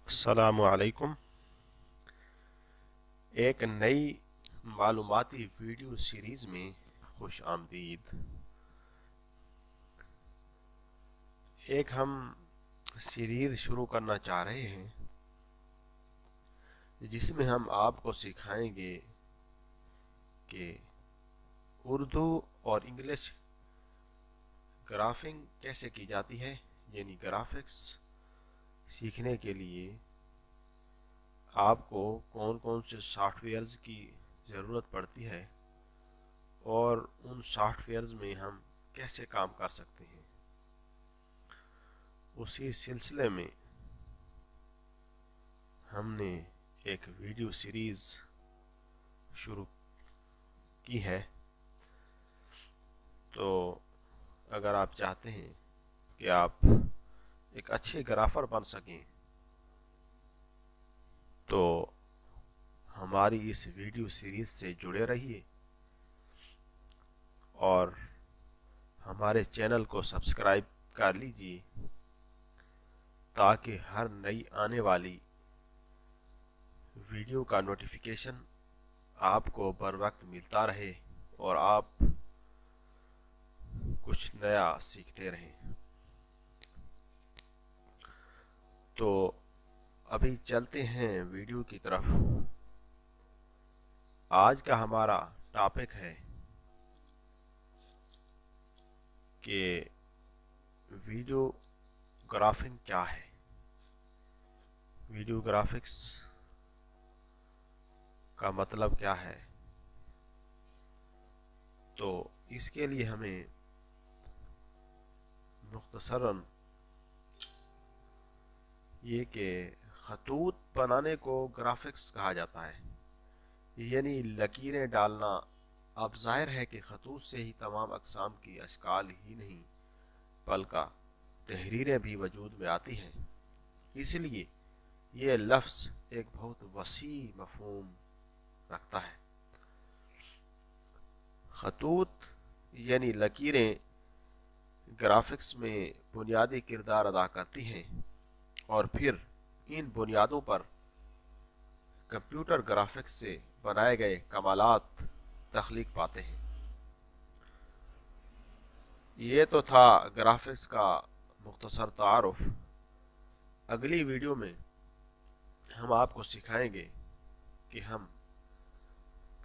अस्सलामु अलैकुम। एक नई मालूमाती वीडियो सीरीज़ में खुश आमदीद। एक हम सीरीज़ शुरू करना चाह रहे हैं जिसमें हम आपको सिखाएंगे कि उर्दू और इंग्लिश ग्राफिंग कैसे की जाती है। यानी ग्राफिक्स सीखने के लिए आपको कौन कौन से सॉफ्टवेयर्स की ज़रूरत पड़ती है और उन सॉफ्टवेयर्स में हम कैसे काम कर सकते हैं। उसी सिलसिले में हमने एक वीडियो सीरीज़ शुरू की है। तो अगर आप चाहते हैं कि आप एक अच्छे ग्राफर बन सकें तो हमारी इस वीडियो सीरीज़ से जुड़े रहिए और हमारे चैनल को सब्सक्राइब कर लीजिए ताकि हर नई आने वाली वीडियो का नोटिफिकेशन आपको बर वक्त मिलता रहे और आप कुछ नया सीखते रहें। तो अभी चलते हैं वीडियो की तरफ। आज का हमारा टॉपिक है कि वीडियो ग्राफिंग क्या है। वीडियो ग्राफिक्स का मतलब क्या है। तो इसके लिए हमें मुख्तसरन ये कि खतूत बनाने को ग्राफिक्स कहा जाता है, यानी लकीरें डालना। अब जाहिर है कि खतूत से ही तमाम अक़साम की अशकाल ही नहीं बल्कि तहरीरें भी वजूद में आती हैं। इसलिए ये लफ्ज़ एक बहुत वसी मफ़हूम रखता है। खतूत यानी लकीरें ग्राफिक्स में बुनियादी किरदार अदा करती हैं और फिर इन बुनियादों पर कंप्यूटर ग्राफिक्स से बनाए गए कमालात तख्लीक पाते हैं। ये तो था ग्राफिक्स का मुख्तसर तारुफ। अगली वीडियो में हम आपको सिखाएंगे कि हम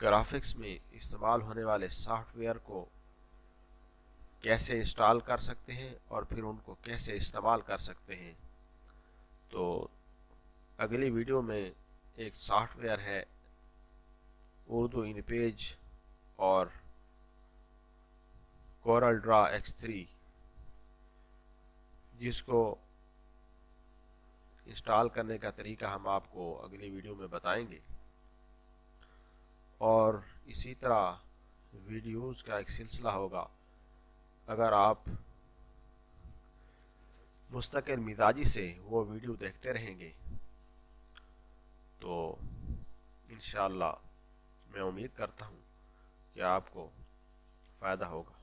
ग्राफिक्स में इस्तेमाल होने वाले सॉफ्टवेयर को कैसे इंस्टॉल कर सकते हैं और फिर उनको कैसे इस्तेमाल कर सकते हैं। तो अगली वीडियो में एक सॉफ्टवेयर है उर्दू इन पेज और कोरल ड्रा X3, जिसको इंस्टॉल करने का तरीका हम आपको अगली वीडियो में बताएंगे। और इसी तरह वीडियोज़ का एक सिलसिला होगा। अगर आप मुस्तकिल मिजाजी से वो वीडियो देखते रहेंगे तो इंशाअल्लाह मैं उम्मीद करता हूँ कि आपको फ़ायदा होगा।